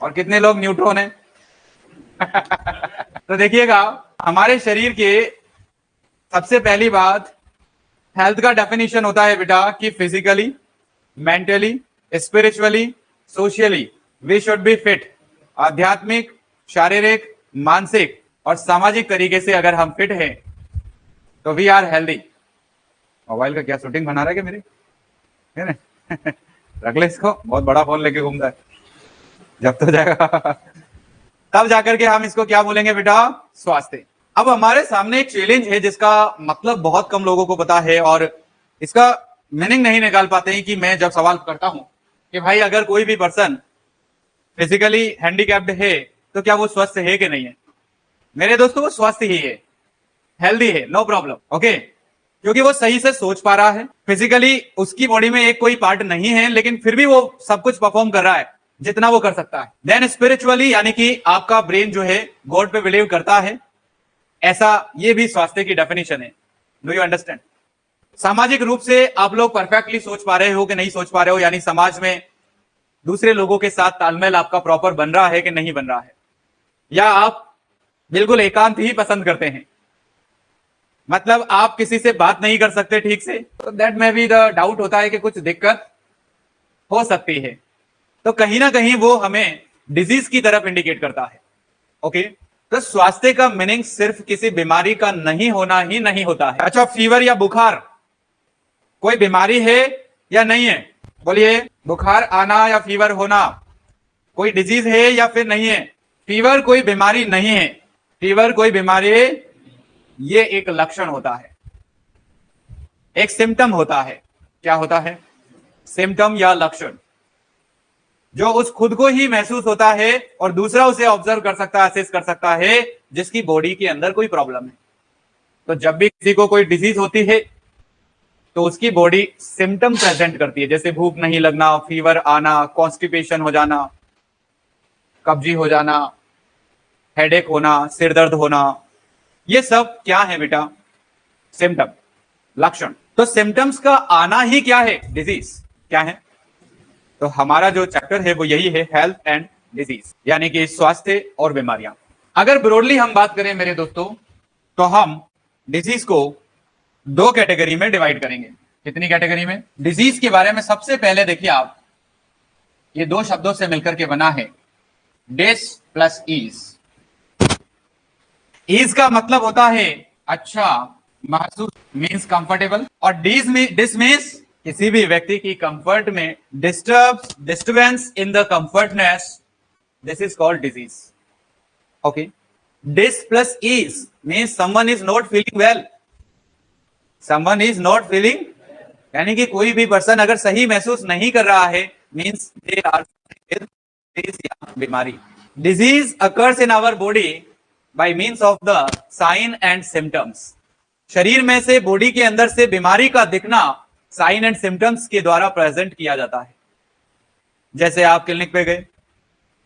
और कितने लोग न्यूट्रॉन है? तो देखिएगा, हमारे शरीर के सबसे पहली बात, हेल्थ का डेफिनेशन होता है बेटा कि physically, mentally, spiritually, socially we should be fit. आध्यात्मिक, शारीरिक, मानसिक और सामाजिक तरीके से अगर हम फिट हैं तो वी आर हेल्दी। मोबाइल का क्या शूटिंग बना रहा है क्या मेरी? है ना? रख ले इसको, बहुत बड़ा फोन लेके घूमता है। जब तो जाएगा तब जाकर के हम इसको क्या बोलेंगे बेटा? स्वास्थ्य। अब हमारे सामने एक चैलेंज है जिसका मतलब बहुत कम लोगों को पता है और इसका मीनिंग नहीं निकाल पाते हैं कि मैं जब सवाल करता हूं कि भाई अगर कोई भी पर्सन फिजिकली हैंडीकैप्ड है तो क्या वो स्वस्थ है कि नहीं है? मेरे दोस्तों, वो स्वस्थ ही है, हेल्दी है, नो प्रॉब्लम, ओके। क्योंकि वो सही से सोच पा रहा है, फिजिकली उसकी बॉडी में एक कोई पार्ट नहीं है लेकिन फिर भी वो सब कुछ परफॉर्म कर रहा है जितना वो कर सकता है। देन स्पिरिचुअली, यानी कि आपका ब्रेन जो है गॉड पे बिलीव करता है, ऐसा ये भी स्वास्थ्य की डेफिनेशन है। Do you understand? सामाजिक रूप से आप लोग परफेक्टली सोच पा रहे हो कि नहीं सोच पा रहे हो, यानी समाज में दूसरे लोगों के साथ तालमेल आपका प्रॉपर बन रहा है कि नहीं बन रहा है, या आप बिल्कुल एकांत ही पसंद करते हैं, मतलब आप किसी से बात नहीं कर सकते ठीक से, तो दैट में भी द डाउट होता है कि कुछ दिक्कत हो सकती है। तो कहीं ना कहीं वो हमें डिजीज की तरफ इंडिकेट करता है, ओके। तो स्वास्थ्य का मीनिंग सिर्फ किसी बीमारी का नहीं होना ही नहीं होता है। अच्छा, फीवर या बुखार कोई बीमारी है या नहीं है? बोलिए, बुखार आना या फीवर होना कोई डिजीज है या फिर नहीं है? फीवर कोई बीमारी नहीं है, फीवर कोई बीमारी, ये एक लक्षण होता है, एक सिम्टम होता है। क्या होता है? सिम्टम या लक्षण, जो उस खुद को ही महसूस होता है और दूसरा उसे ऑब्जर्व कर सकता है, असेस कर सकता है, जिसकी बॉडी के अंदर कोई प्रॉब्लम है। तो जब भी किसी को कोई डिजीज होती है तो उसकी बॉडी सिम्टम प्रेजेंट करती है, जैसे भूख नहीं लगना, फीवर आना, कॉन्स्टिपेशन हो जाना, कब्जी हो जाना, हेडेक होना, सिर दर्द होना, ये सब क्या है बेटा? सिम्टम, लक्षण। तो सिम्टम्स का आना ही क्या है? डिजीज। क्या है? तो हमारा जो चैप्टर है वो यही है, हेल्थ एंड डिजीज, यानी कि स्वास्थ्य और बीमारियां। अगर ब्रॉडली हम बात करें मेरे दोस्तों, तो हम डिजीज को दो कैटेगरी में डिवाइड करेंगे। कितनी कैटेगरी में? डिजीज के बारे में सबसे पहले देखिए आप, ये दो शब्दों से मिलकर के बना है, डिस प्लस ईज। ईज का मतलब होता है अच्छा महसूस, मीन्स कंफर्टेबल, और डिस मीन्स किसी भी व्यक्ति की कंफर्ट में disturbance in the comfortness, this is called disease, okay. Dis plus is means someone is not feeling well, someone is not feeling, यानी कि कोई भी पर्सन अगर सही महसूस नहीं कर रहा है, मीन्स दे आर बीमारी। Disease occurs in our body by means of the sign and symptoms. शरीर में से, बॉडी के अंदर से बीमारी का दिखना साइन एंड सिम्टम्स के द्वारा प्रेजेंट किया जाता है। जैसे आप क्लिनिक पे गए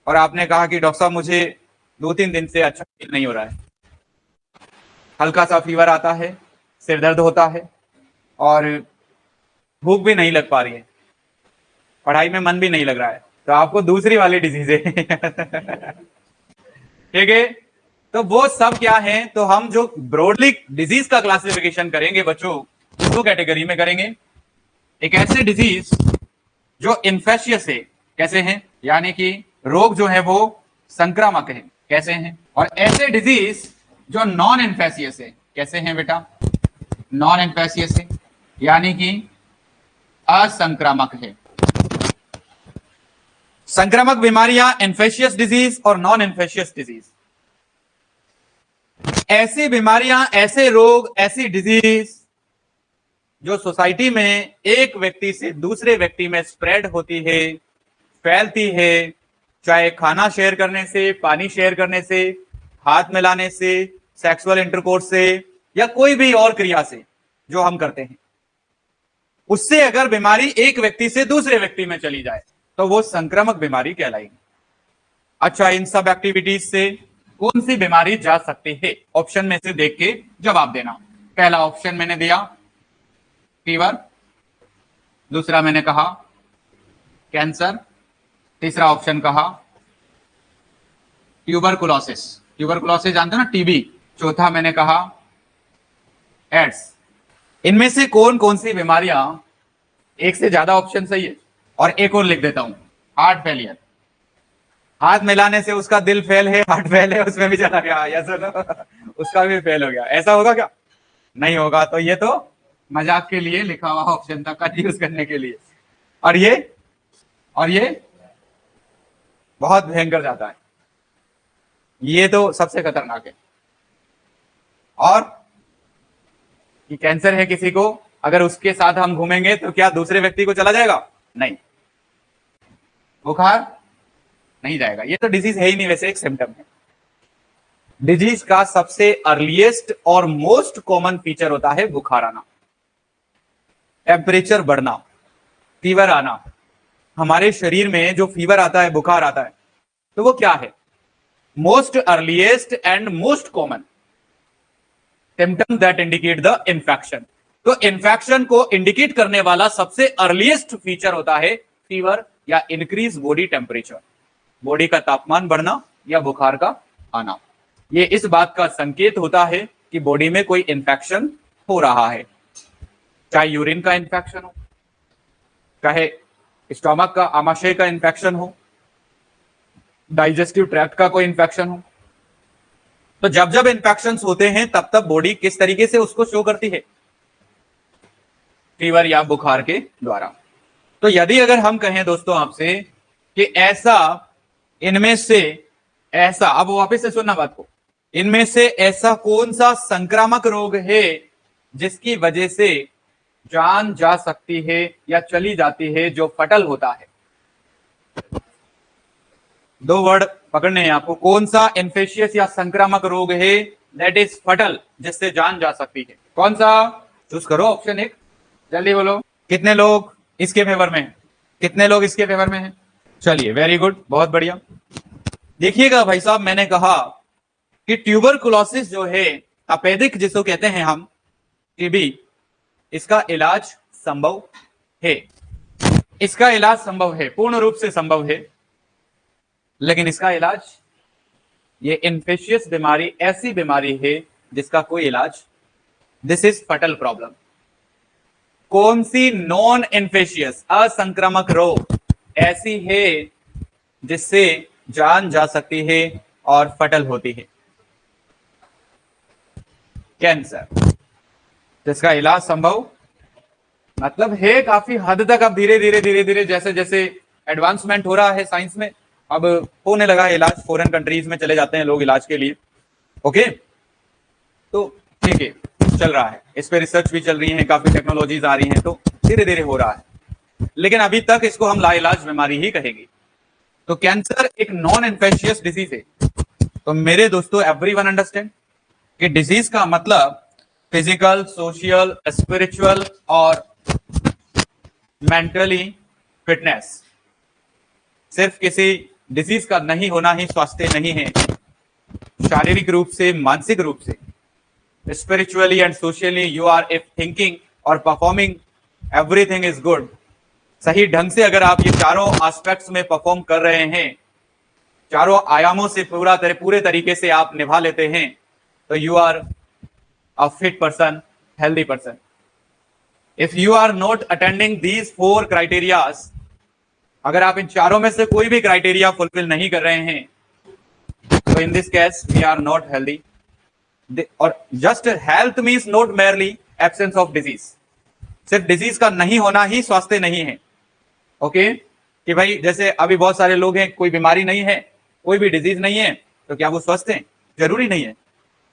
और आपने कहा कि डॉक्टर साहब मुझे 2-3 दिन से अच्छा फील नहीं हो रहा है, हल्का सा फीवर आता है, सिर दर्द होता है और भूख भी नहीं लग पा रही है, पढ़ाई में मन भी नहीं लग रहा है, तो आपको दूसरी वाली डिजीज है। ठीक है? तो वो सब क्या है? तो हम जो ब्रॉडली डिजीज का क्लासिफिकेशन करेंगे बच्चों, दो कैटेगरी में करेंगे। एक ऐसे डिजीज जो इन्फेक्शियस है, कैसे हैं? यानी कि रोग जो है वो संक्रामक है, कैसे हैं? और ऐसे डिजीज जो नॉन इन्फेक्शियस है, कैसे हैं बेटा? नॉन इन्फेक्शियस है, यानी कि असंक्रामक है। संक्रामक बीमारियां, इन्फेक्शियस डिजीज और नॉन इन्फेक्शियस डिजीज, ऐसी बीमारियां, ऐसे रोग, ऐसी डिजीज जो सोसाइटी में एक व्यक्ति से दूसरे व्यक्ति में स्प्रेड होती है, फैलती है, चाहे खाना शेयर करने से, पानी शेयर करने से, हाथ मिलाने से, सेक्सुअल इंटरकोर्स से, या कोई भी और क्रिया से जो हम करते हैं, उससे अगर बीमारी एक व्यक्ति से दूसरे व्यक्ति में चली जाए तो वो संक्रामक बीमारी कहलाएगी। अच्छा, इन सब एक्टिविटीज से कौन सी बीमारी जा सकती है? ऑप्शन में से देख के जवाब देना। पहला ऑप्शन मैंने दिया फीवर, दूसरा मैंने कहा कैंसर, तीसरा ऑप्शन कहा ट्यूबरकुलोसिस, ट्यूबरकुलोसिस जानते हो ना, टीबी। चौथा मैंने कहा एड्स। इनमें से कौन कौन सी बीमारियां, एक से ज्यादा ऑप्शन सही है, और एक और लिख देता हूं, हार्ट फेलियर। हाथ मिलाने से उसका दिल फेल है, हार्ट फेल है, उसमें भी चला गया, यस नो, उसका भी फेल हो गया। ऐसा होगा क्या? नहीं होगा। तो ये तो मजाक के लिए लिखा हुआ ऑप्शन था, कंफ्यूज करने के लिए। और ये बहुत भयंकर जाता है, ये तो सबसे खतरनाक है। और कि कैंसर है किसी को, अगर उसके साथ हम घूमेंगे तो क्या दूसरे व्यक्ति को चला जाएगा? नहीं। बुखार नहीं जाएगा, ये तो डिजीज है ही नहीं, वैसे एक सिम्टम है। डिजीज का सबसे अर्लीस्ट और मोस्ट कॉमन फीचर होता है बुखार आना, टेम्परेचर बढ़ना, फीवर आना। हमारे शरीर में जो फीवर आता है, बुखार आता है, तो वो क्या है? Most earliest and most common symptom that indicate the infection. तो इंफेक्शन को इंडिकेट करने वाला सबसे अर्लीस्ट फीचर होता है फीवर या इंक्रीज बॉडी टेम्परेचर, बॉडी का तापमान बढ़ना या बुखार का आना। ये इस बात का संकेत होता है कि बॉडी में कोई इंफेक्शन हो रहा है, चाहे यूरिन का इंफेक्शन हो, चाहे स्टोमक का, आमाशय का इंफेक्शन हो, डाइजेस्टिव ट्रैक्ट का कोई इंफेक्शन हो। तो जब जब इंफेक्शन होते हैं तब तब बॉडी किस तरीके से उसको शो करती है? फीवर या बुखार के द्वारा। तो यदि अगर हम कहें दोस्तों आपसे कि ऐसा, इनमें से ऐसा, अब वापस से सुनना बात को, इनमें से ऐसा कौन सा संक्रामक रोग है जिसकी वजह से जान जा सकती है या चली जाती है, जो फटल होता है? दो वर्ड पकड़ने हैं आपको। कौन सा इन्फेक्शियस या संक्रामक रोग है दैट इज फटल, जिससे जान जा सकती है? कौन सा? चूज करो ऑप्शन एक, जल्दी बोलो। कितने लोग इसके फेवर में हैं? कितने लोग इसके फेवर में हैं? चलिए, वेरी गुड, बहुत बढ़िया। देखिएगा भाई साहब, मैंने कहा कि ट्यूबरकुलोसिस जो है, तपेदिक जिसको कहते हैं हम, टीबी, इसका इलाज संभव है। इसका इलाज संभव है, पूर्ण रूप से संभव है। लेकिन इसका इलाज, ये इन्फेक्शियस बीमारी ऐसी बीमारी है जिसका कोई इलाज, दिस इज फटल प्रॉब्लम। कौन सी नॉन इन्फेक्शियस, असंक्रामक रोग ऐसी है जिससे जान जा सकती है और फटल होती है? कैंसर, जिसका इलाज संभव मतलब है काफी हद तक। अब धीरे धीरे धीरे धीरे जैसे जैसे एडवांसमेंट हो रहा है साइंस में, अब होने लगा है इलाज, फॉरेन कंट्रीज में चले जाते हैं लोग इलाज के लिए। ओके, तो ठीक है, चल रहा है, इस पे रिसर्च भी चल रही है, काफी टेक्नोलॉजीज आ रही हैं, तो धीरे धीरे हो रहा है। लेकिन अभी तक इसको हम लाइलाज बीमारी ही कहेंगे। तो कैंसर एक नॉन इन्फेक्शियस डिजीज है। तो मेरे दोस्तों, एवरीवन अंडरस्टैंड कि डिजीज का मतलब फिजिकल, सोशल, स्पिरिचुअल और मेंटली फिटनेस। सिर्फ किसी डिजीज का नहीं होना ही स्वास्थ्य नहीं है। शारीरिक रूप से, मानसिक रूप से, spiritually and socially you are if thinking और परफॉर्मिंग, एवरीथिंग इज गुड। सही ढंग से अगर आप ये चारों एस्पेक्ट्स में परफॉर्म कर रहे हैं, चारों आयामों से पूरे तरीके से आप निभा लेते हैं, तो you are a fit person, healthy person. If you are not attending these 4 criterias, अगर आप इन चारों में से कोई भी क्राइटेरिया फुलफिल नहीं कर रहे हैं, तो in this case we are not healthy. और just health means not merely absence of disease. सिर्फ डिजीज का नहीं होना ही स्वास्थ्य नहीं है। ओके, कि भाई जैसे अभी बहुत सारे लोग हैं, कोई बीमारी नहीं है, कोई भी डिजीज नहीं है, तो क्या वो स्वस्थ हैं? जरूरी नहीं है।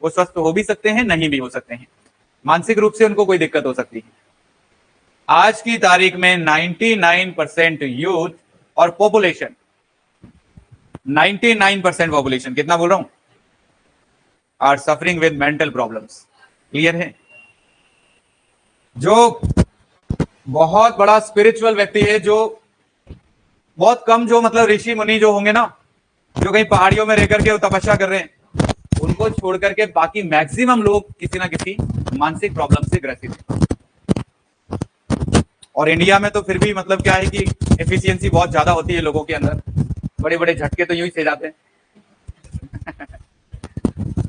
वो स्वस्थ हो भी सकते हैं, नहीं भी हो सकते हैं। मानसिक रूप से उनको कोई दिक्कत हो सकती है। आज की तारीख में 99% यूथ और पॉपुलेशन, 99% पॉपुलेशन, कितना बोल रहा हूं, are suffering with mental problems. Clear है? जो बहुत बड़ा स्पिरिचुअल व्यक्ति है, जो बहुत कम, जो मतलब ऋषि मुनि जो होंगे ना, जो कहीं पहाड़ियों में रह करके तपस्या कर रहे हैं, उनको छोड़ करके बाकी मैक्सिमम लोग किसी ना किसी मानसिक प्रॉब्लम से ग्रसित हैं। और इंडिया में तो फिर भी मतलब क्या है कि एफिशिएंसी बहुत ज्यादा होती है लोगों के अंदर, बड़े बड़े झटके तो यूं ही से जाते हैं।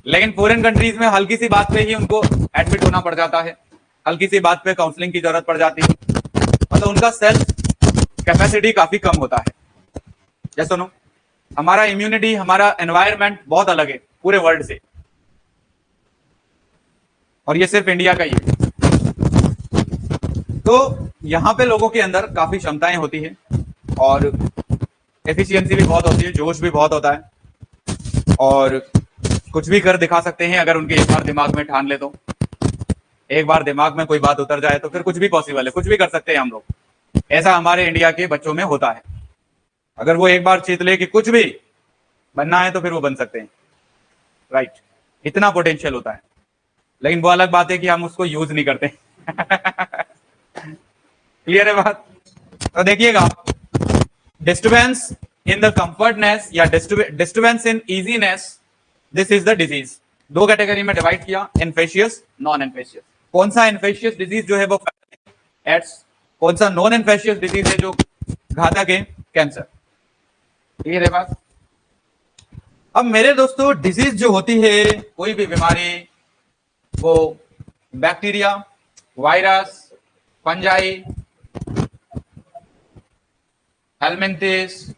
लेकिन फॉरेन कंट्रीज में हल्की सी बात पे ही उनको एडमिट होना पड़ जाता है, हल्की सी बात पे काउंसलिंग की जरूरत पड़ जाती है, मतलब उनका सेल्फ कैपेसिटी काफी कम होता है। जैसे सुनो, हमारा इम्यूनिटी, हमारा एनवायरनमेंट बहुत अलग है पूरे वर्ल्ड से, और ये सिर्फ इंडिया का ही है। तो यहां पे लोगों के अंदर काफी क्षमताएं होती है और एफिशिएंसी भी बहुत होती है, जोश भी बहुत होता है, और कुछ भी कर दिखा सकते हैं अगर उनके एक बार दिमाग में ठान ले तो। एक बार दिमाग में कोई बात उतर जाए तो फिर कुछ भी पॉसिबल है, कुछ भी कर सकते हैं हम लोग। ऐसा हमारे इंडिया के बच्चों में होता है। अगर वो एक बार चीत ले कि कुछ भी बनना है तो फिर वो बन सकते हैं, राइट। इतना पोटेंशियल होता है, लेकिन वो अलग बात है कि हम उसको यूज नहीं करते। क्लियर है बात? तो देखिएगा, डिस्टर्बेंस इन द कंफर्टनेस या disturbance in easiness, this is the disease. दो कैटेगरी में डिवाइड किया, इन्फेशियस, नॉन इन्फेशियस। कौन सा इन्फेशियस डिजीज जो है वो एड्स, कौन सा नॉन इन्फेशियस डिजीज है जो घातक है, कैंसर। क्लियर है बात? अब मेरे दोस्तों, डिजीज जो होती है, कोई भी बीमारी, वो बैक्टीरिया, वायरस, फंजाई, हेलमिंथिस,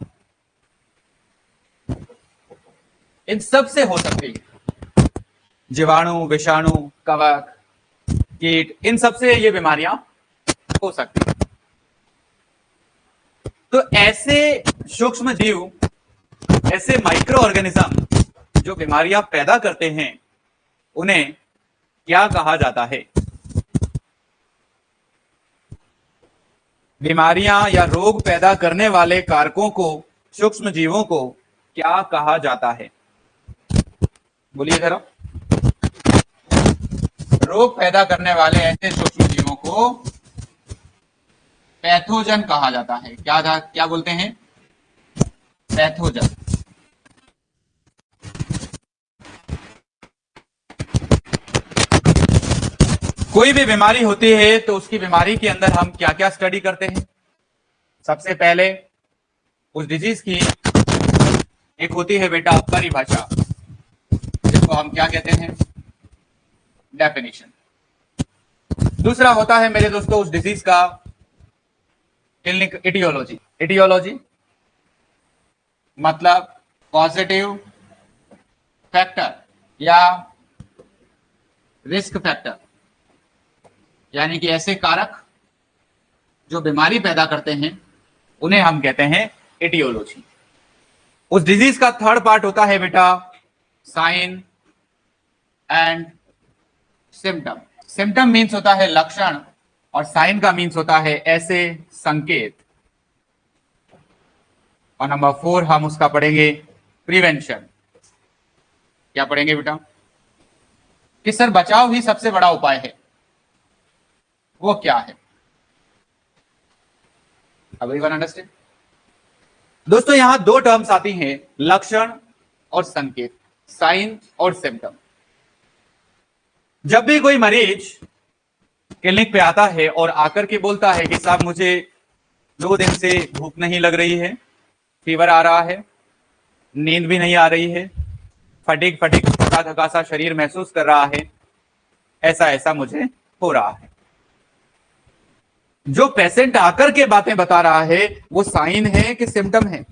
इन सब से हो सकती है। जीवाणु, विषाणु, कवक, कीट, इन सब से ये बीमारियां हो सकती है। तो ऐसे सूक्ष्म जीव, ऐसे माइक्रो ऑर्गेनिज्म जो बीमारियां पैदा करते हैं, उन्हें क्या कहा जाता है? बीमारियां या रोग पैदा करने वाले कारकों को, सूक्ष्म जीवों को क्या कहा जाता है? बोलिए जरा। रोग पैदा करने वाले ऐसे सूक्ष्म जीवों को पैथोजन कहा जाता है। क्या बोलते हैं? पैथोजन। कोई भी बीमारी होती है तो उसकी बीमारी के अंदर हम क्या क्या स्टडी करते हैं? सबसे पहले उस डिजीज की एक होती है बेटा परिभाषा, जिसको हम क्या कहते हैं? डेफिनेशन। दूसरा होता है मेरे दोस्तों उस डिजीज का क्लिनिक इटियोलॉजी। इटियोलॉजी मतलब पॉजिटिव फैक्टर या रिस्क फैक्टर, यानी कि ऐसे कारक जो बीमारी पैदा करते हैं, उन्हें हम कहते हैं इटियोलॉजी। उस डिजीज का थर्ड पार्ट होता है बेटा sign and symptom. Symptom means होता है लक्षण, और साइन का मीन्स होता है ऐसे संकेत। और नंबर 4 हम उसका पढ़ेंगे प्रिवेंशन। क्या पढ़ेंगे बेटा? कि सर बचाव ही सबसे बड़ा उपाय है, वो क्या है? Everyone understand? दोस्तों यहां दो टर्म्स आती हैं, लक्षण और संकेत, साइन और सिम्टम। जब भी कोई मरीज क्लिनिक पे आता है और आकर के बोलता है कि साहब मुझे 2 दिन से भूख नहीं लग रही है, फीवर आ रहा है, नींद भी नहीं आ रही है, फटीक थका थका सा शरीर महसूस कर रहा है, ऐसा ऐसा मुझे हो रहा है। जो पेशेंट आकर के बातें बता रहा है वो साइन है कि सिम्टम है?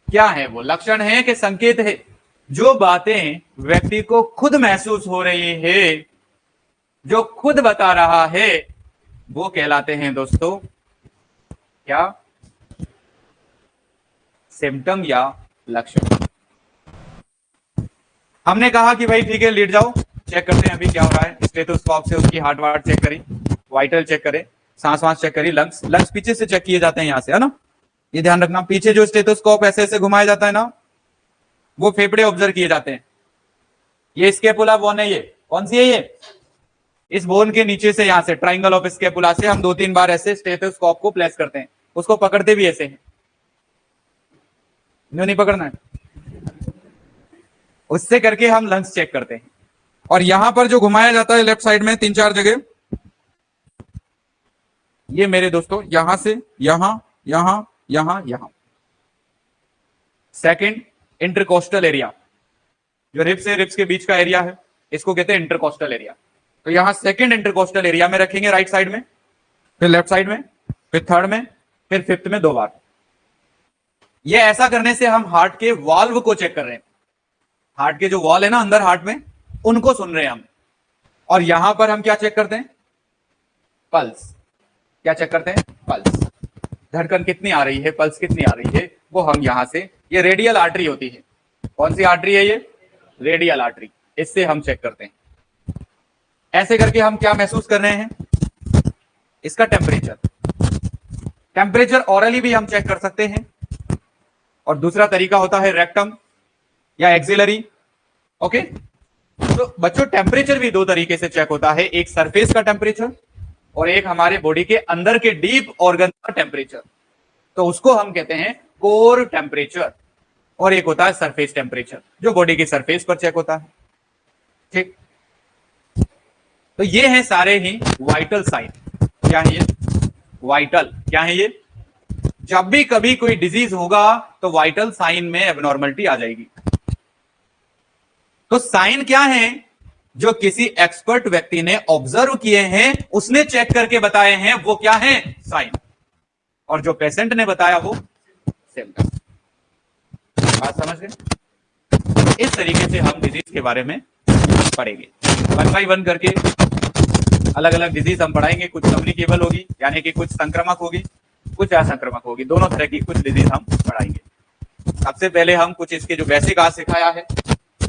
क्या है वो? लक्षण है कि संकेत है? जो बातें व्यक्ति को खुद महसूस हो रही है, जो खुद बता रहा है, वो कहलाते हैं दोस्तों क्या? सिम्टम या लक्षण। हमने कहा कि भाई ठीक है लेट जाओ, चेक करते हैं अभी क्या हो रहा है। स्टेथोस्कोप से उसकी हार्ट वार्ट चेक करी, वाइटल चेक करे, सांस वांस चेक करी, लंग्स पीछे से चेक किए जाते हैं यहां से, है ना? ये ध्यान रखना, पीछे जो स्टेथोस्कोप ऐसे ऐसे घुमाया जाता है ना, वो फेफड़े ऑब्जर्व किए जाते हैं। ये स्केपुला बोन है, ये कौन सी है? ये इस बोन के नीचे से, यहां से ट्राइंगल ऑफ स्केपुला से हम 2-3 बार ऐसे स्टेथोस्कोप को प्लेस करते हैं। उसको पकड़ते भी ऐसे हैं, नहीं पकड़ना है, उससे करके हम लंग्स चेक करते हैं। और यहां पर जो घुमाया जाता है लेफ्ट साइड में 3-4 जगह, ये मेरे दोस्तों यहां से यहां, यहां, यहां, यहां। सेकंड इंटरकोस्टल एरिया, जो रिब्स के बीच का एरिया है, इसको कहते हैं इंटरकोस्टल एरिया। तो यहां सेकंड इंटरकोस्टल एरिया में रखेंगे राइट साइड में, फिर लेफ्ट साइड में, फिर थर्ड में, फिर फिफ्थ में 2 बार। ये ऐसा करने से हम हार्ट के वाल्व को चेक कर रहे हैं। हार्ट के जो वॉल है ना अंदर हार्ट में, उनको सुन रहे हैं हम। और यहां पर हम क्या चेक करते हैं? पल्स। क्या चेक करते हैं? पल्स। धड़कन कितनी आ रही है, पल्स कितनी आ रही है, वो हम यहां से, ये रेडियल आर्टरी होती है। कौन सी आर्टरी है ये? Radial artery. इससे हम चेक करते हैं। ऐसे करके हम क्या महसूस कर रहे हैं? इसका टेम्परेचर। टेम्परेचर ऑरली भी हम चेक कर सकते हैं, और दूसरा तरीका होता है रेक्टम या एक्सिलरी। ओके, तो बच्चों टेम्परेचर भी 2 तरीके से चेक होता है, एक सरफेस का टेम्परेचर और एक हमारे बॉडी के अंदर के डीप ऑर्गन का टेम्परेचर। तो उसको हम कहते हैं कोर टेम्परेचर, और एक होता है सरफेस टेम्परेचर, जो बॉडी की सरफेस पर चेक होता है। ठीक, तो ये हैं सारे ही वाइटल साइन। क्या है ये? वाइटल। क्या है ये? जब भी कभी कोई डिजीज होगा तो वाइटल साइन में एबनॉर्मलिटी आ जाएगी। तो साइन क्या है? जो किसी एक्सपर्ट व्यक्ति ने ऑब्जर्व किए हैं, उसने चेक करके बताए हैं, वो क्या है? साइन। और जो पेशेंट ने बताया वो सिम्टम। बात समझ गए? इस तरीके से हम डिजीज के बारे में पढ़ेंगे, 1 बाय 1 करके अलग अलग डिजीज हम पढ़ाएंगे। कुछ कम्युनिकेबल होगी, यानी कि कुछ संक्रामक होगी, कुछ असंक्रामक होगी, दोनों तरह की कुछ डिजीज हम पढ़ाएंगे। सबसे पहले हम कुछ इसके जो बेसिक आज सिखाया है,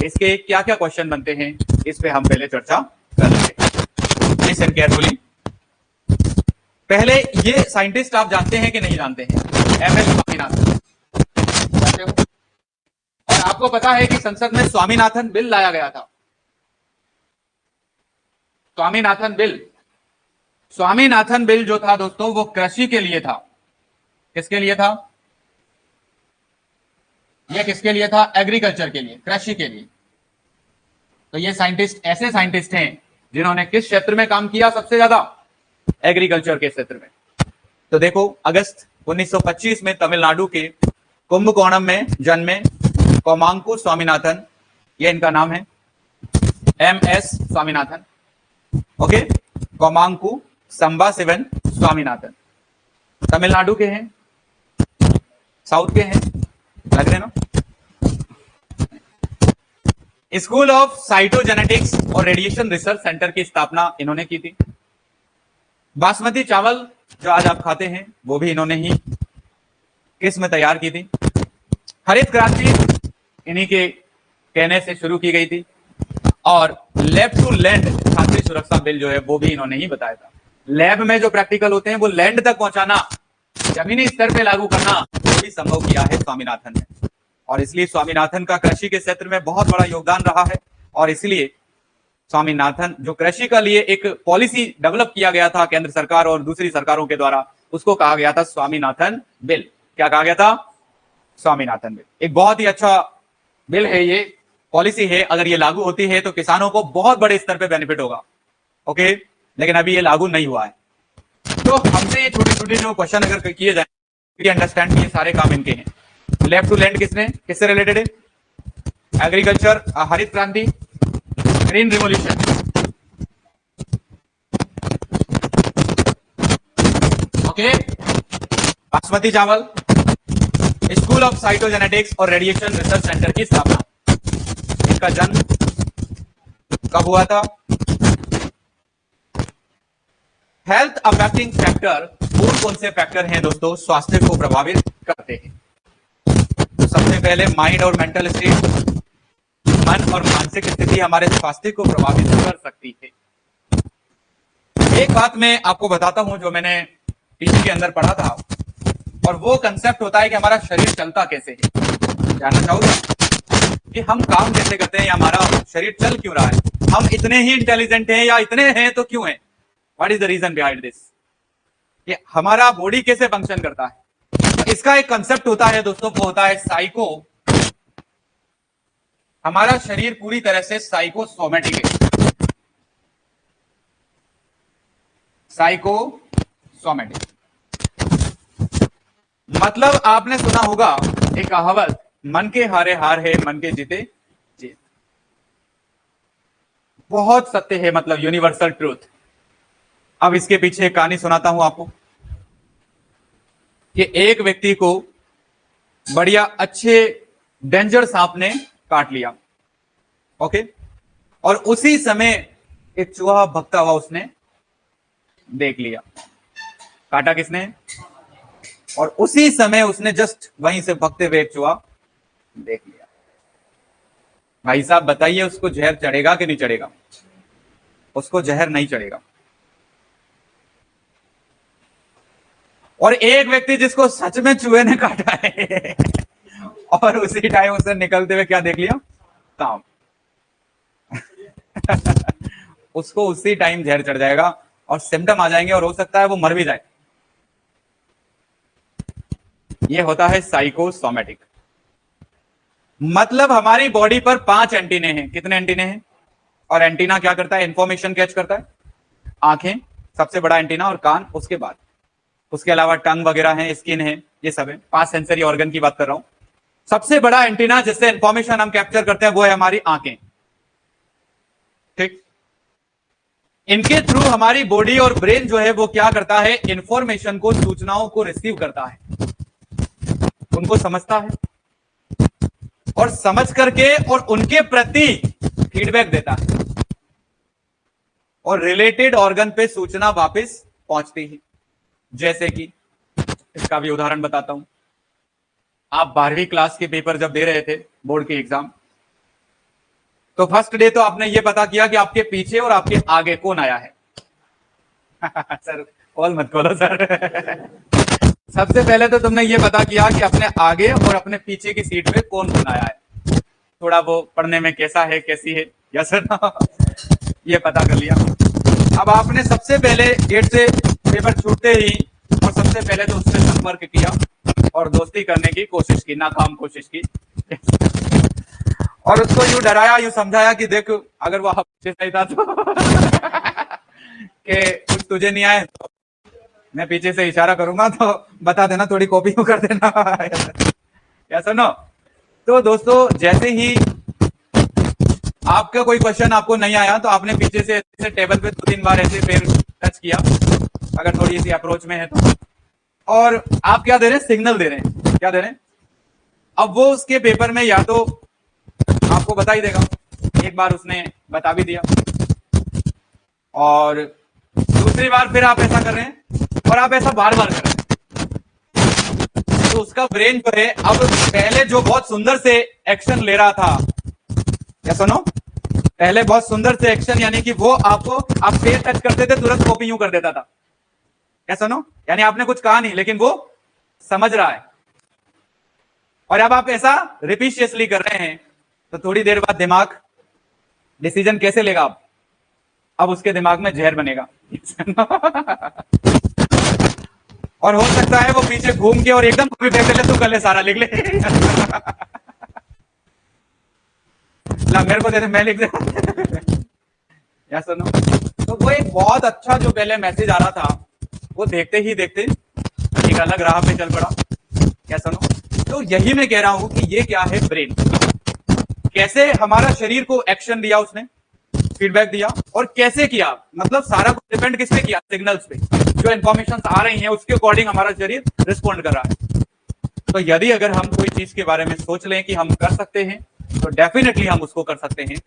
इसके क्या क्या क्वेश्चन बनते हैं, इस पे हम पहले चर्चा कर लेंगे। Listen carefully. पहले ये साइंटिस्ट आप जानते हैं कि नहीं जानते हैं? एमएस स्वामीनाथन जानते हो? और आपको पता है कि संसद में स्वामीनाथन बिल लाया गया था। स्वामीनाथन बिल, स्वामीनाथन बिल जो था दोस्तों, वो कृषि के लिए था। किसके लिए था? ये किसके लिए था? एग्रीकल्चर के लिए, कृषि के लिए। तो ये साइंटिस्ट ऐसे साइंटिस्ट हैं जिन्होंने किस क्षेत्र में काम किया सबसे ज्यादा? एग्रीकल्चर के क्षेत्र में। तो देखो, अगस्त 1925 में तमिलनाडु के कुंभकोणम में जन्मे कोमांकु स्वामीनाथन, ये इनका नाम है, एमएस स्वामीनाथन। ओके, कोमांकु संबाशिवन स्वामीनाथन। तमिलनाडु के हैं, साउथ के हैं, लग रहे ना? स्कूल ऑफ साइटोजेनेटिक्स और रेडिएशन रिसर्च सेंटर की स्थापना इन्होंने की थी। बासमती चावल जो आज आप खाते हैं, वो भी इन्होंने ही किस्म तैयार की थी। हरित क्रांति इन्हीं के कहने से शुरू की गई थी, और लैब टू लैंड खाद्य सुरक्षा बिल जो है वो भी इन्होंने ही बताया था। लैब में जो प्रैक्टिकल होते हैं वो लैंड तक पहुंचाना, जमीनी स्तर पे लागू करना, वो भी संभव किया है स्वामीनाथन ने। और इसलिए स्वामीनाथन का कृषि के क्षेत्र में बहुत बड़ा योगदान रहा है, और इसलिए स्वामीनाथन जो कृषि का लिए एक पॉलिसी डेवलप किया गया था केंद्र सरकार और दूसरी सरकारों के द्वारा, उसको कहा गया था स्वामीनाथन बिल। क्या कहा गया था? स्वामीनाथन बिल। एक बहुत ही अच्छा बिल है, ये पॉलिसी है। अगर ये लागू होती है तो किसानों को बहुत बड़े स्तर पे बेनिफिट होगा। ओके, लेकिन अभी ये लागू नहीं हुआ है। तो हमसे ये छोटे छोटे जो क्वेश्चन अगर किए जाए, अंडरस्टैंड किए सारे काम इनके हैं। लेफ्ट टू लैंड किससे रिलेटेड है? एग्रीकल्चर, हरित क्रांति, ग्रीन रिवॉल्यूशन। ओके, बासमती चावल, स्कूल ऑफ साइटोजेनेटिक्स और रेडिएशन रिसर्च सेंटर की स्थापना। इनका जन्म कब हुआ था? हेल्थ अफेक्टिंग फैक्टर कौन से फैक्टर हैं दोस्तों स्वास्थ्य को प्रभावित करते हैं? तो सबसे पहले माइंड और मेंटल स्टेट, मन और मानसिक स्थिति हमारे स्वास्थ्य को प्रभावित कर सकती है। एक बात मैं आपको बताता हूं जो मैंने पीजी के अंदर पढ़ा था, और वो कंसेप्ट होता है कि हमारा शरीर चलता कैसे है। जानना चाहोगे कि हम काम कैसे करते हैं या हमारा शरीर चल क्यों रहा है? हम इतने ही इंटेलिजेंट हैं या इतने हैं तो क्यों हैं? What is the reason behind this? ये हमारा बॉडी कैसे फंक्शन करता है? तो इसका एक कंसेप्ट होता है दोस्तों, वो होता है साइको। हमारा शरीर पूरी तरह से साइकोसोमेटिक है। साइकोसोमेटिक मतलब आपने सुना होगा एक कहावत, मन के हारे हार है, मन के जीते जीत। बहुत सत्य है, मतलब यूनिवर्सल ट्रूथ। अब इसके पीछे एक कहानी सुनाता हूं आपको कि एक व्यक्ति को बढ़िया अच्छे डेंजर सांप ने काट लिया। ओके, और उसी समय एक चूहा भगता हुआ उसने देख लिया। काटा किसने? और उसी समय उसने जस्ट वहीं से भगते हुए एक चूहा देख लिया। भाई साहब बताइए, उसको जहर चढ़ेगा कि नहीं चढ़ेगा? उसको जहर नहीं चढ़ेगा। और एक व्यक्ति जिसको सच में चूहे ने काटा है और उसी टाइम उसे निकलते हुए क्या देख लिया? सांप। उसको उसी टाइम जहर चढ़ जाएगा और सिम्टम आ जाएंगे और हो सकता है वो मर भी जाए। ये होता है साइकोसोमेटिक। मतलब हमारी बॉडी पर 5 एंटीने हैं। कितने एंटीने हैं? और एंटीना क्या करता है? इंफॉर्मेशन कैच करता है। आंखें सबसे बड़ा एंटीना, और कान उसके बाद। उसके अलावा टंग वगैरह है, स्किन है, ये सब है। 5 सेंसरी ऑर्गन की बात कर रहा हूं। सबसे बड़ा एंटीना जिससे इंफॉर्मेशन हम कैप्चर करते हैं वो है हमारी आंखें। ठीक, इनके थ्रू हमारी बॉडी और ब्रेन जो है वो क्या करता है? इंफॉर्मेशन को, सूचनाओं को रिसीव करता है, उनको समझता है और समझ करके और उनके प्रति फीडबैक देता है और रिलेटेड ऑर्गन पे सूचना वापस पहुंचती है। जैसे कि इसका भी उदाहरण बताता हूं। आप 12वीं क्लास के पेपर जब दे रहे थे, बोर्ड के एग्जाम, तो फर्स्ट डे तो आपने ये पता किया कि आपके पीछे और आपके आगे कौन आया है। सर कॉल मत खोलो सर। सबसे पहले तो तुमने ये पता किया कि अपने आगे और अपने पीछे की सीट पे कौन कौन आया है, थोड़ा वो पढ़ने में कैसा है, कैसी है, या सर ये पता कर लिया। अब आपने सबसे पहले गेट से पेपर छूटते ही और सबसे पहले तो उससे संपर्क किया और दोस्ती करने की कोशिश की, नाकाम कोशिश की, और उसको यूं डराया, यूं समझाया कि देख अगर वो आपसे सही था तो कि कुछ तुझे नहीं आए तो मैं पीछे से इशारा करूंगा तो बता देना, थोड़ी कॉपी कर देना। या सुनो, तो दोस्तों जैसे ही आपका कोई क्वेश्चन आपको नहीं आया तो आपने पीछे से ऐसे टेबल पे 2-3 बार ऐसे पैर टच किया, अगर थोड़ी सी अप्रोच में है तो, और आप क्या दे रहे हैं? सिग्नल दे रहे हैं। क्या दे रहे हैं? अब वो उसके पेपर में या तो आपको बता ही देगा, एक बार उसने बता भी दिया, और दूसरी बार फिर आप ऐसा कर रहे हैं और आप ऐसा बार बार कर रहे हैं, तो उसका ब्रेन जो है अब पहले जो बहुत सुंदर से एक्शन ले रहा था, या सुनो, पहले बहुत सुंदर से एक्शन यानी कि वो आपको, आप पैर टच करते थे तुरंत कॉपी यूं कर देता था, या सुनो, यानी आपने कुछ कहा नहीं लेकिन वो समझ रहा है, और अब आप ऐसा रिपीशियसली कर रहे हैं तो थोड़ी देर बाद दिमाग डिसीजन कैसे लेगा? अब उसके दिमाग में जहर बनेगा। और हो सकता है वो पीछे घूम के और एकदम कॉपी फेंक ले, तू कर ले, सारा लिख ले। ला मेरे को दे दे, मैं लिख दे। या सुनो, तो वो एक बहुत अच्छा जो पहले मैसेज आ रहा था वो देखते ही देखते एक अलग राह पे चल पड़ा। क्या सुनो, तो यही मैं कह रहा हूं कि ये क्या है? ब्रेन। कैसे हमारा शरीर को एक्शन दिया उसने, फीडबैक दिया, और कैसे किया, मतलब सारा कुछ डिपेंड किस पे किया? सिग्नल्स पे। जो इंफॉर्मेशन आ रही है उसके अकॉर्डिंग हमारा शरीर रिस्पॉन्ड कर रहा है। तो यदि अगर हम कोई चीज के बारे में सोच लें कि हम कर सकते हैं तो डेफिनेटली हम उसको कर सकते हैं,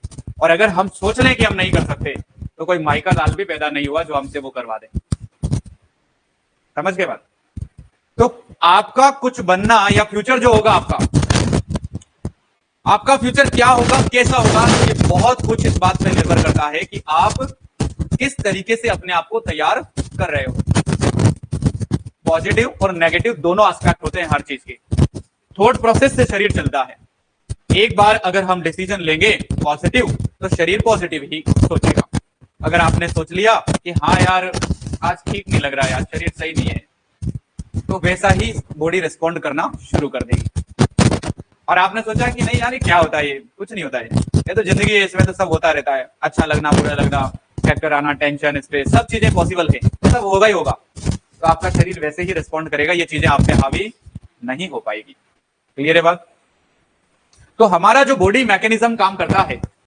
और अगर हम सोच लें कि हम नहीं कर सकते तो कोई माइका लाल भी पैदा नहीं हुआ जो हमसे वो करवा दे। समझ गए बात? तो आपका कुछ बनना या फ्यूचर जो होगा आपका फ्यूचर क्या होगा, कैसा होगा, ये बहुत कुछ इस बात पे निर्भर करता है कि आप किस तरीके से अपने आप को तैयार कर रहे हो। पॉजिटिव और नेगेटिव दोनों एस्पेक्ट होते हैं हर चीज के। थॉट प्रोसेस से शरीर चलता है। एक बार अगर हम डिसीजन लेंगे पॉजिटिव तो शरीर पॉजिटिव ही सोचेगा। अगर आपने सोच लिया कि हाँ यार आज ठीक नहीं लग रहा है, यार शरीर सही नहीं है, तो वैसा ही बॉडी रिस्पॉन्ड करना शुरू कर देगी। और आपने सोचा कि नहीं यार क्या होता है, ये कुछ नहीं होता है, ये तो जिंदगी है, इसमें तो सब होता रहता है, अच्छा लगना, बुरा लगना, चक्कर आना, टेंशन, स्ट्रेस, सब चीजें पॉसिबल है, तो सब होगा ही होगा। तो आपका शरीर वैसे ही रिस्पॉन्ड करेगा, ये चीजें आप पे हावी नहीं हो पाएगी। क्लियर है बात? तो हमारा जो बॉडी मैकेनिज्म काम करता है